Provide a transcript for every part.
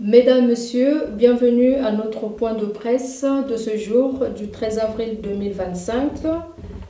Mesdames, Messieurs, bienvenue à notre point de presse de ce jour du 13 avril 2025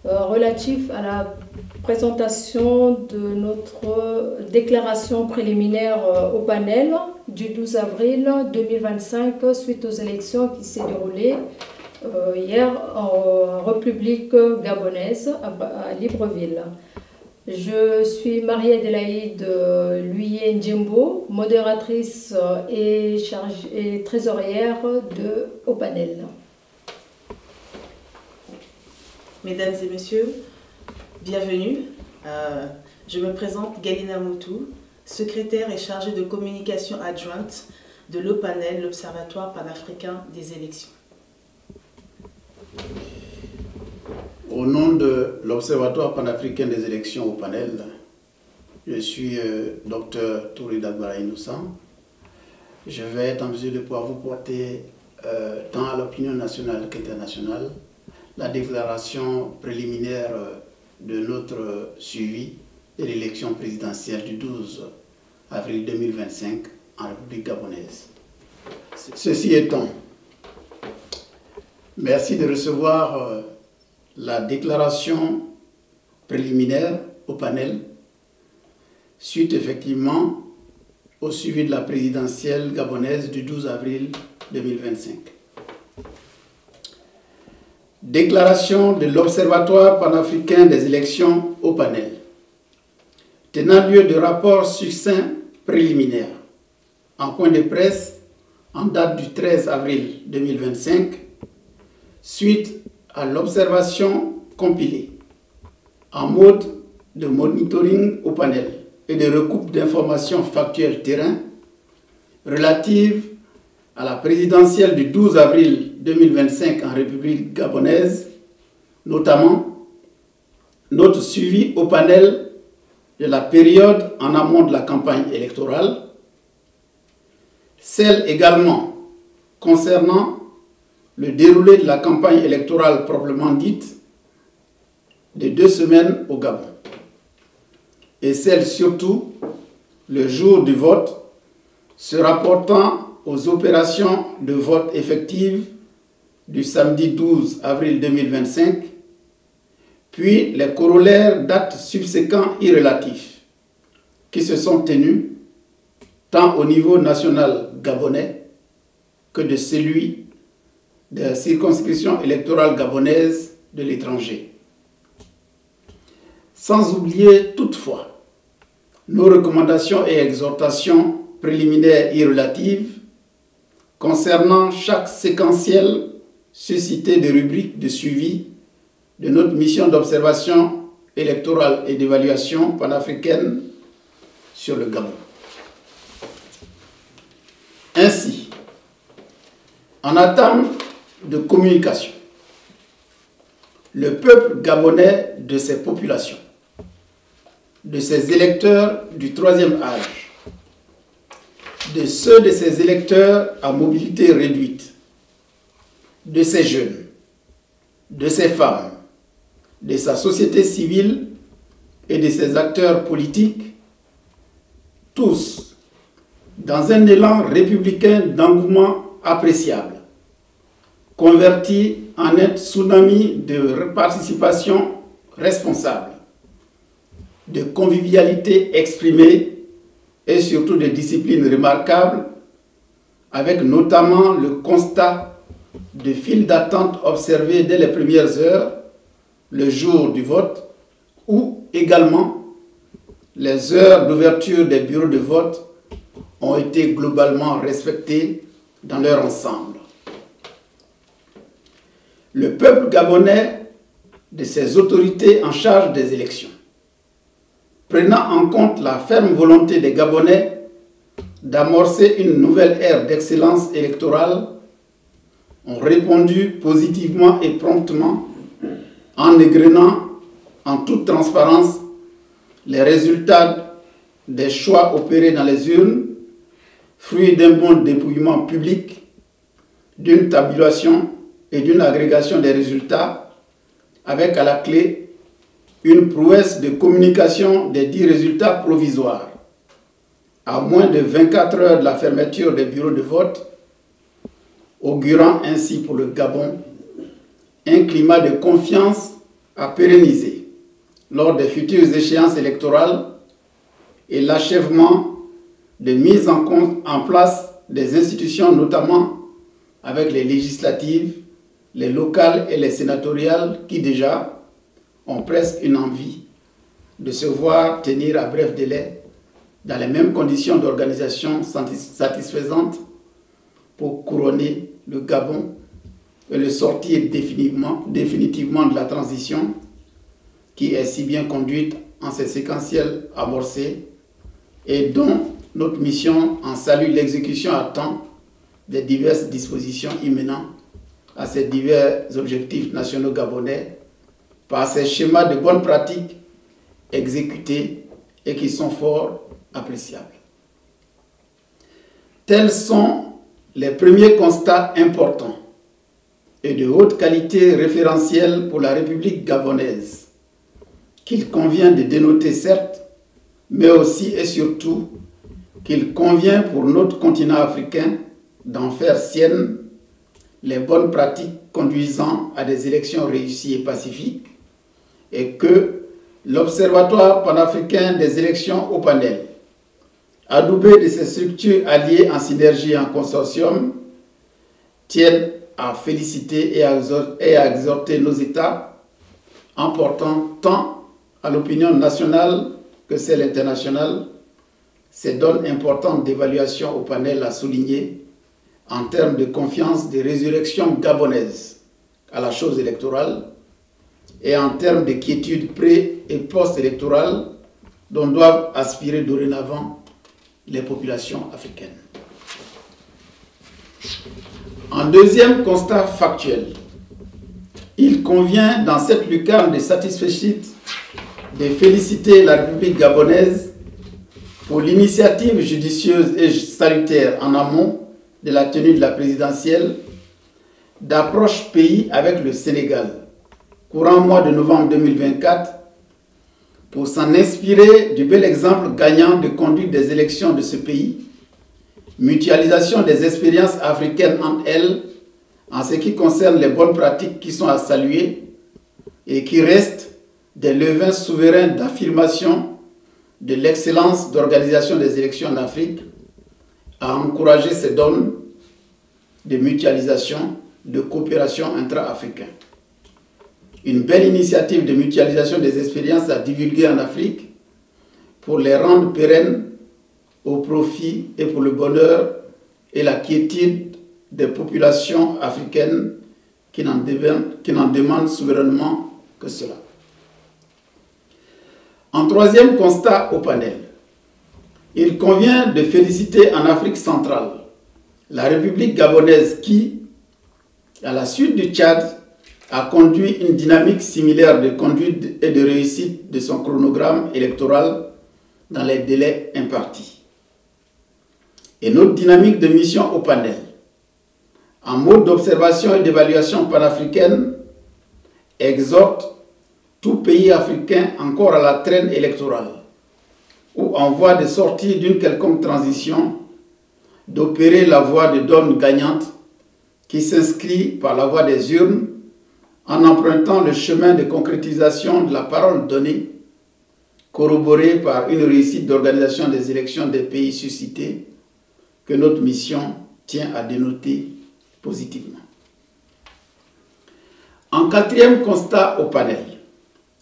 relatif à la présentation de notre déclaration préliminaire au panel du 12 avril 2025 suite aux élections qui s'est déroulées hier en République gabonaise à Libreville. Je suis Marie-Adélaïde Luye Ndjembo, modératrice et trésorière au panel. Mesdames et messieurs, bienvenue. Je me présente Galina Moutou, secrétaire et chargée de communication adjointe de l'OPANEL, l'Observatoire panafricain des élections. Au nom de l'Observatoire panafricain des élections au panel, je suis Dr Touri Dagbara Innocent. Je vais être en mesure de pouvoir vous porter, tant à l'opinion nationale qu'internationale, la déclaration préliminaire de notre suivi de l'élection présidentielle du 12 avril 2025 en République gabonaise. Ceci étant, merci de recevoir la déclaration préliminaire au panel suite effectivement au suivi de la présidentielle gabonaise du 12 avril 2025. Déclaration de l'Observatoire panafricain des élections au panel. Tenant lieu de rapport succinct préliminaire en point de presse en date du 13 avril 2025 suite à l'observation compilée en mode de monitoring au panel et de recoupe d'informations factuelles terrain relatives à la présidentielle du 12 avril 2025 en République gabonaise, notamment notre suivi au panel de la période en amont de la campagne électorale, celle également concernant le déroulé de la campagne électorale proprement dite de 2 semaines au Gabon, et celle surtout le jour du vote se rapportant aux opérations de vote effectives du samedi 12 avril 2025, puis les corollaires d'actes subséquents irrélatifs qui se sont tenus tant au niveau national gabonais que de celui de la circonscription électorale gabonaise de l'étranger. Sans oublier toutefois nos recommandations et exhortations préliminaires et relatives concernant chaque séquentiel suscité des rubriques de suivi de notre mission d'observation électorale et d'évaluation panafricaine sur le Gabon. Ainsi, en attente de communication, le peuple gabonais de ses populations, de ses électeurs du 3e âge, de ceux de ses électeurs à mobilité réduite, de ses jeunes, de ses femmes, de sa société civile et de ses acteurs politiques, tous, dans un élan républicain d'engouement appréciable, converti en un tsunami de participation responsable, de convivialité exprimée et surtout de discipline remarquable, avec notamment le constat de files d'attente observées dès les premières heures, le jour du vote, ou également les heures d'ouverture des bureaux de vote ont été globalement respectées dans leur ensemble. Le peuple gabonais de ses autorités en charge des élections, prenant en compte la ferme volonté des Gabonais d'amorcer une nouvelle ère d'excellence électorale, ont répondu positivement et promptement en égrenant en toute transparence les résultats des choix opérés dans les urnes, fruit d'un bon dépouillement public, d'une tabulation et d'une agrégation des résultats, avec à la clé une prouesse de communication des 10 résultats provisoires, à moins de 24 heures de la fermeture des bureaux de vote, augurant ainsi pour le Gabon un climat de confiance à pérenniser lors des futures échéances électorales et l'achèvement de mise en place des institutions, notamment avec les législatives, les locales et les sénatoriales qui déjà ont presque une envie de se voir tenir à bref délai dans les mêmes conditions d'organisation satisfaisantes pour couronner le Gabon et le sortir définitivement de la transition qui est si bien conduite en ces séquentiels amorcés et dont notre mission en salue l'exécution à temps des diverses dispositions imminentes à ces divers objectifs nationaux gabonais par ces schémas de bonnes pratiques exécutés et qui sont fort appréciables. Tels sont les premiers constats importants et de haute qualité référentiels pour la République gabonaise, qu'il convient de dénoter certes, mais aussi et surtout qu'il convient pour notre continent africain d'en faire sienne les bonnes pratiques conduisant à des élections réussies et pacifiques, et que l'Observatoire panafricain des élections au panel, adoubé de ces structures alliées en synergie et en consortium, tiennent à féliciter et à exhorter nos États en portant tant à l'opinion nationale que celle internationale ces donnes importantes d'évaluation au panel à souligner en termes de confiance des résurrections gabonaises à la chose électorale et en termes de quiétude pré- et post-électorale dont doivent aspirer dorénavant les populations africaines. En deuxième constat factuel, il convient dans cette lucarne de satisfecit de féliciter la République gabonaise pour l'initiative judicieuse et salutaire en amont de la tenue de la présidentielle d'approche pays avec le Sénégal, courant mois de novembre 2024, pour s'en inspirer du bel exemple gagnant de conduite des élections de ce pays, mutualisation des expériences africaines entre elles en ce qui concerne les bonnes pratiques qui sont à saluer et qui restent des levains souverains d'affirmation de l'excellence d'organisation des élections en Afrique, à encourager ces donnes de mutualisation, de coopération intra-africaine. Une belle initiative de mutualisation des expériences à divulguer en Afrique pour les rendre pérennes au profit et pour le bonheur et la quiétude des populations africaines qui n'en demandent souverainement que cela. En troisième constat au panel, il convient de féliciter en Afrique centrale la République gabonaise qui, à la suite du Tchad, a conduit une dynamique similaire de conduite et de réussite de son chronogramme électoral dans les délais impartis. Et notre dynamique de mission au panel, en mode d'observation et d'évaluation panafricaine, exhorte tout pays africain encore à la traîne électorale ou en voie de sortie d'une quelconque transition, d'opérer la voie de donne gagnante qui s'inscrit par la voie des urnes en empruntant le chemin de concrétisation de la parole donnée, corroborée par une réussite d'organisation des élections des pays suscités que notre mission tient à dénoter positivement. En quatrième constat au panel,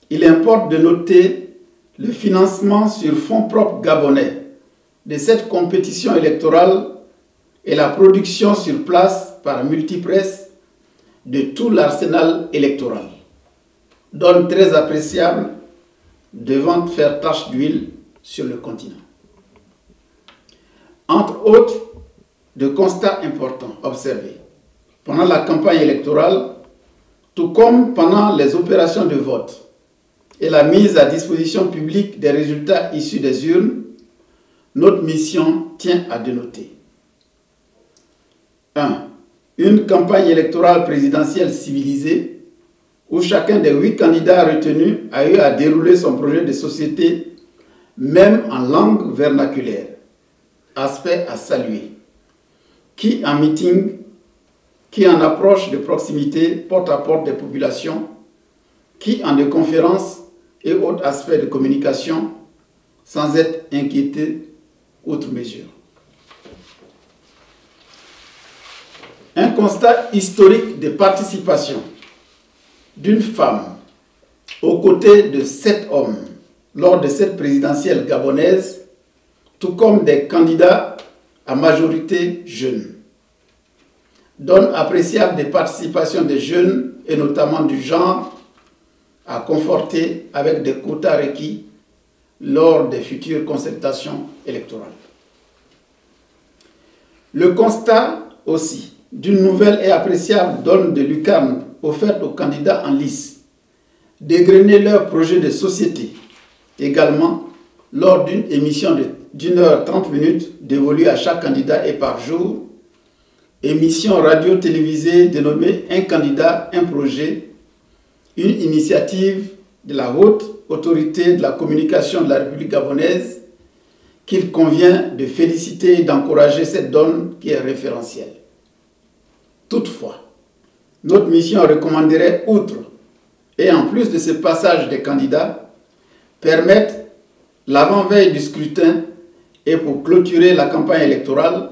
il importe de noter le financement sur fonds propres gabonais de cette compétition électorale et la production sur place par multipresse de tout l'arsenal électoral, donne très appréciable devant faire tache d'huile sur le continent. Entre autres, de constats importants observés pendant la campagne électorale, tout comme pendant les opérations de vote et la mise à disposition publique des résultats issus des urnes, notre mission tient à dénoter. 1. Une campagne électorale présidentielle civilisée où chacun des 8 candidats retenus a eu à dérouler son projet de société même en langue vernaculaire, aspect à saluer, qui en meeting, qui en approche de proximité porte-à-porte des populations, qui en des conférences et autres aspects de communication, sans être inquiété outre mesure. Un constat historique de participation d'une femme aux côtés de 7 hommes lors de cette présidentielle gabonaise, tout comme des candidats à majorité jeunes. Donne appréciable des participations des jeunes et notamment du genre à conforter avec des quotas requis lors des futures consultations électorales. Le constat aussi d'une nouvelle et appréciable donne de lucarne offerte aux candidats en lice, d'égrener leurs projets de société, également lors d'une émission d'1 heure 30 minutes dévolue à chaque candidat et par jour, émission radio-télévisée dénommée « Un candidat, un projet », une initiative de la haute autorité de la communication de la République gabonaise qu'il convient de féliciter et d'encourager cette donne qui est référentielle. Toutefois, notre mission recommanderait, outre et en plus de ce passage des candidats, permettre l'avant-veille du scrutin et pour clôturer la campagne électorale,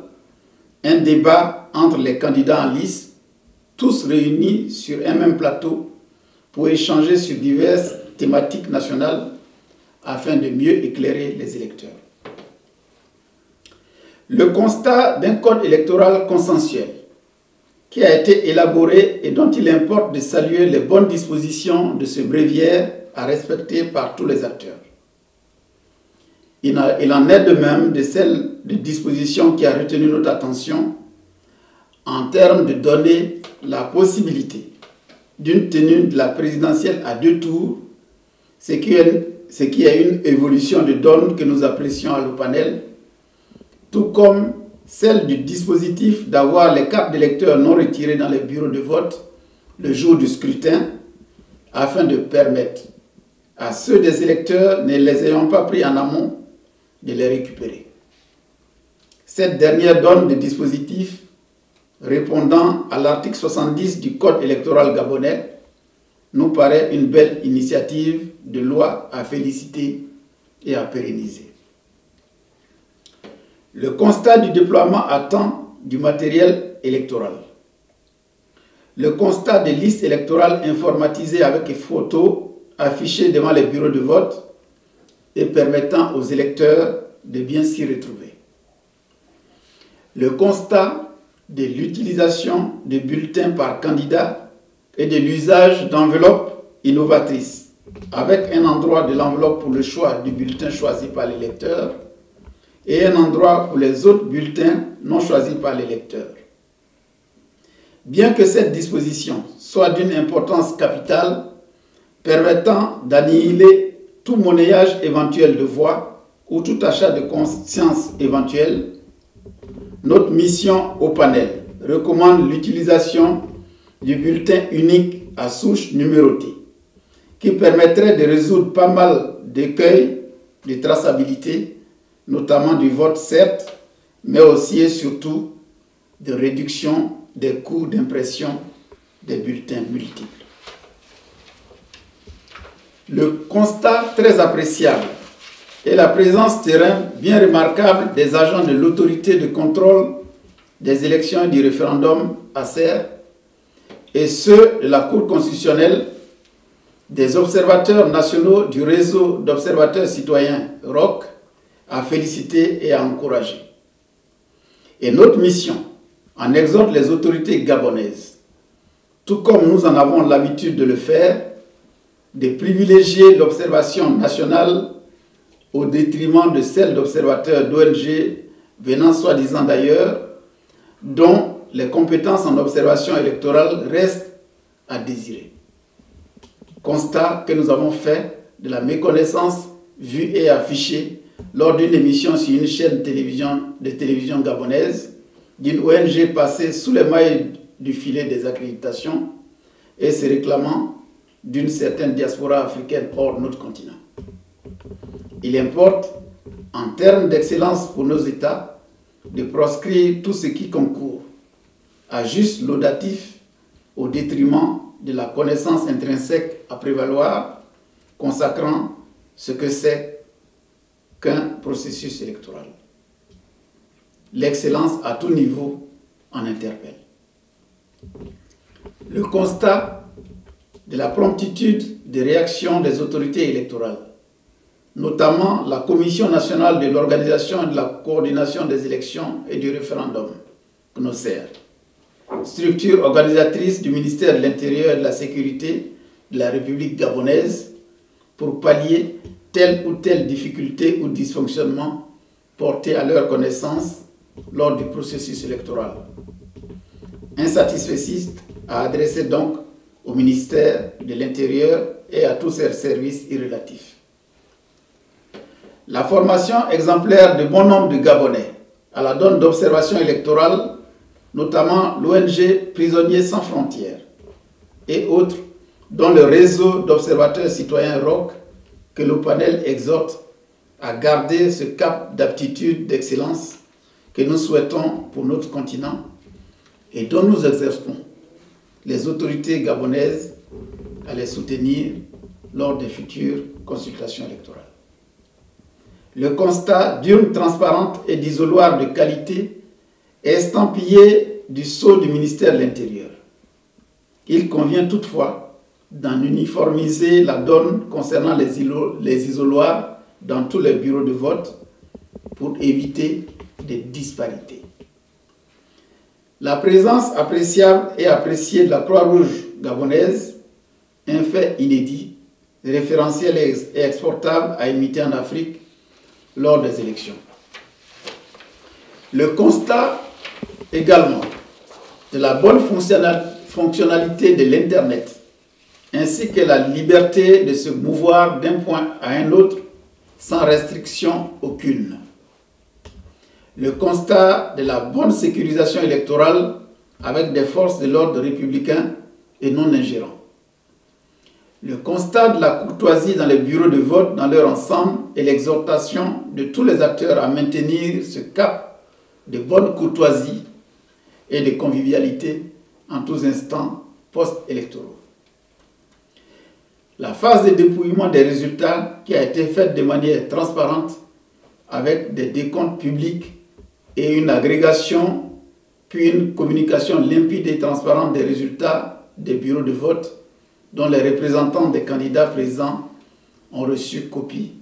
un débat entre les candidats en lice, tous réunis sur un même plateau pour échanger sur diverses thématiques nationales afin de mieux éclairer les électeurs. Le constat d'un code électoral consensuel qui a été élaboré et dont il importe de saluer les bonnes dispositions de ce bréviaire à respecter par tous les acteurs. Il en est de même de celle de disposition qui a retenu notre attention en termes de donner la possibilité d'une tenue de la présidentielle à 2 tours, ce qui est une évolution de donne que nous apprécions à l'OPANEL, tout comme celle du dispositif d'avoir les cartes d'électeurs non retirées dans les bureaux de vote le jour du scrutin, afin de permettre à ceux des électeurs ne les ayant pas pris en amont de les récupérer. Cette dernière donne de dispositif répondant à l'article 70 du Code électoral gabonais nous paraît une belle initiative de loi à féliciter et à pérenniser. Le constat du déploiement à temps du matériel électoral. Le constat des listes électorales informatisées avec les photos affichées devant les bureaux de vote et permettant aux électeurs de bien s'y retrouver. Le constat de l'utilisation de bulletins par candidat et de l'usage d'enveloppes innovatrices, avec un endroit de l'enveloppe pour le choix du bulletin choisi par l'électeur et un endroit pour les autres bulletins non choisis par l'électeur. Bien que cette disposition soit d'une importance capitale, permettant d'annihiler tout monnayage éventuel de voix ou tout achat de conscience éventuel, notre mission au panel recommande l'utilisation du bulletin unique à souche numérotée, qui permettrait de résoudre pas mal d'écueils de traçabilité, notamment du vote certes, mais aussi et surtout de réduction des coûts d'impression des bulletins multiples. Le constat très appréciable est la présence terrain bien remarquable des agents de l'autorité de contrôle des élections et du référendum ACER et ceux de la Cour constitutionnelle, des observateurs nationaux du réseau d'observateurs citoyens ROC à féliciter et à encourager. Et notre mission en exhorte les autorités gabonaises, tout comme nous en avons l'habitude de le faire, de privilégier l'observation nationale au détriment de celle d'observateurs d'ONG venant soi-disant d'ailleurs, dont les compétences en observation électorale restent à désirer. Constat que nous avons fait de la méconnaissance vue et affichée lors d'une émission sur une chaîne de télévision gabonaise d'une ONG passée sous les mailles du filet des accréditations et se réclamant d'une certaine diaspora africaine hors notre continent. Il importe, en termes d'excellence pour nos États, de proscrire tout ce qui concourt à juste laudatif au détriment de la connaissance intrinsèque à prévaloir, consacrant ce que c'est qu'un processus électoral. L'excellence à tout niveau en interpelle. Le constat de la promptitude de réaction des autorités électorales, notamment la Commission nationale de l'organisation et de la coordination des élections et du référendum, CNOSER, structure organisatrice du ministère de l'Intérieur et de la Sécurité de la République gabonaise, pour pallier telle ou telle difficulté ou dysfonctionnement porté à leur connaissance lors du processus électoral. Insatisfeciste a adressé donc au ministère de l'Intérieur et à tous ses services irrélatifs. La formation exemplaire de bon nombre de Gabonais à la donne d'observation électorale, notamment l'ONG Prisonniers sans frontières et autres, dont le réseau d'observateurs citoyens ROC, que le panel exhorte à garder ce cap d'aptitude d'excellence que nous souhaitons pour notre continent et dont nous exerçons les autorités gabonaises à les soutenir lors des futures consultations électorales. Le constat d'urnes transparentes et d'isoloirs de qualité est estampillé du sceau du ministère de l'Intérieur. Il convient toutefois d'en uniformiser la donne concernant les isoloirs dans tous les bureaux de vote pour éviter des disparités. La présence appréciable et appréciée de la Croix-Rouge gabonaise, un fait inédit, référentiel et exportable à imiter en Afrique lors des élections. Le constat également de la bonne fonctionnalité de l'Internet, ainsi que la liberté de se mouvoir d'un point à un autre sans restriction aucune. Le constat de la bonne sécurisation électorale avec des forces de l'ordre républicain et non ingérants. Le constat de la courtoisie dans les bureaux de vote dans leur ensemble et l'exhortation de tous les acteurs à maintenir ce cap de bonne courtoisie et de convivialité en tous instants post-électoraux. La phase de dépouillement des résultats qui a été faite de manière transparente avec des décomptes publics et une agrégation puis une communication limpide et transparente des résultats des bureaux de vote dont les représentants des candidats présents ont reçu copie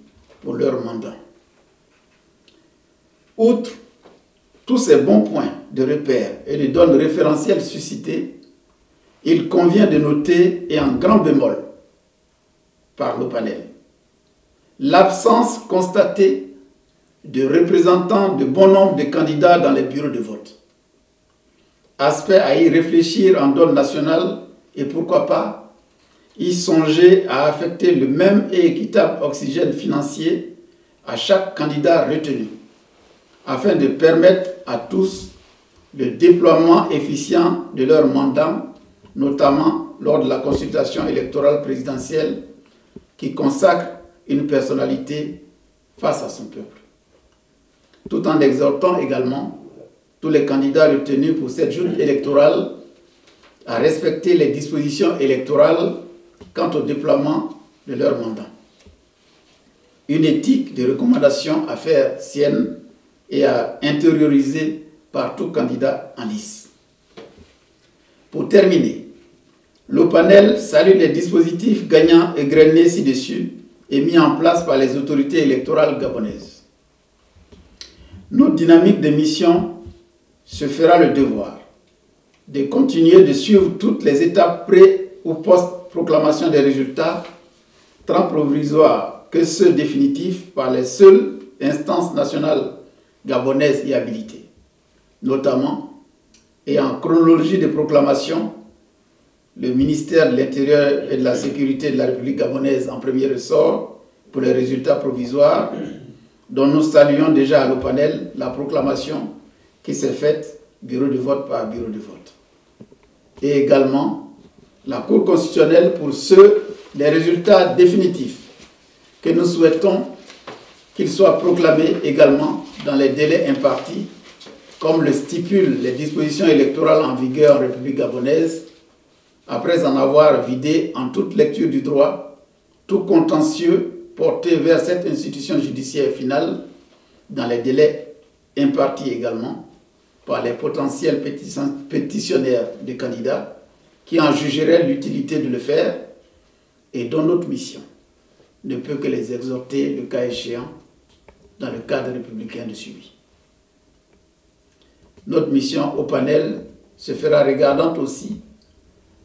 pour leur mandat. Outre tous ces bons points de repère et de données référentielles suscités, il convient de noter, et en grand bémol, par le panel, l'absence constatée de représentants de bon nombre de candidats dans les bureaux de vote. Aspect à y réfléchir en donne nationale et pourquoi pas y songer à affecter le même et équitable oxygène financier à chaque candidat retenu, afin de permettre à tous le déploiement efficient de leur mandat, notamment lors de la consultation électorale présidentielle qui consacre une personnalité face à son peuple. Tout en exhortant également tous les candidats retenus pour cette joute électorale à respecter les dispositions électorales quant au déploiement de leur mandat. Une éthique de recommandation à faire sienne et à intérioriser par tout candidat en lice. Pour terminer, le panel salue les dispositifs gagnants et grainés ci-dessus et mis en place par les autorités électorales gabonaises. Notre dynamique de mission se fera le devoir de continuer de suivre toutes les étapes pré- ou post-proclamation des résultats, tant provisoires que ceux définitifs par les seules instances nationales gabonaises et habilitées, notamment, et en chronologie de proclamation, le ministère de l'Intérieur et de la Sécurité de la République gabonaise en premier ressort pour les résultats provisoires, dont nous saluons déjà à l'OPANEL la proclamation qui s'est faite bureau de vote par bureau de vote. Et également la Cour constitutionnelle pour les résultats définitifs que nous souhaitons qu'ils soient proclamés également dans les délais impartis comme le stipulent les dispositions électorales en vigueur en République gabonaise, après en avoir vidé en toute lecture du droit tout contentieux porté vers cette institution judiciaire finale dans les délais impartis également par les potentiels pétitionnaires des candidats qui en jugeraient l'utilité de le faire et dont notre mission ne peut que les exhorter, le cas échéant, dans le cadre républicain de suivi. Notre mission au panel se fera regardante aussi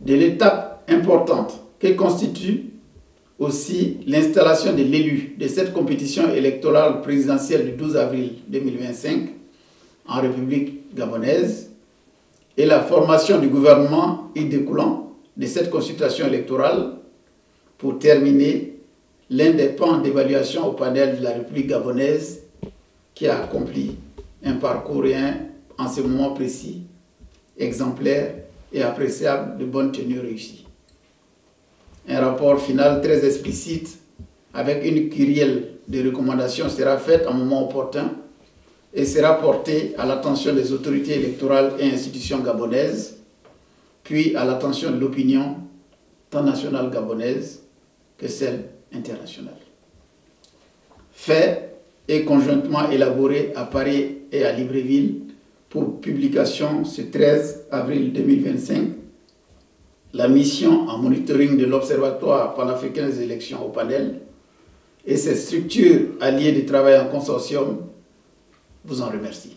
de l'étape importante que constitue aussi l'installation de l'élu de cette compétition électorale présidentielle du 12 avril 2025 en République gabonaise et la formation du gouvernement y découlant de cette consultation électorale pour terminer l'un des pans d'évaluation au panel de la République gabonaise qui a accompli un parcours et un enseignement précis, exemplaire et appréciable de bonne tenue réussie. Un rapport final très explicite avec une kyrielle de recommandations sera fait à un moment opportun et sera porté à l'attention des autorités électorales et institutions gabonaises, puis à l'attention de l'opinion tant nationale gabonaise que celle internationale. Fait et conjointement élaboré à Paris et à Libreville pour publication ce 13 avril 2025, la mission en monitoring de l'Observatoire panafricain des élections au panel et ses structures alliées de travail en consortium vous en remercie.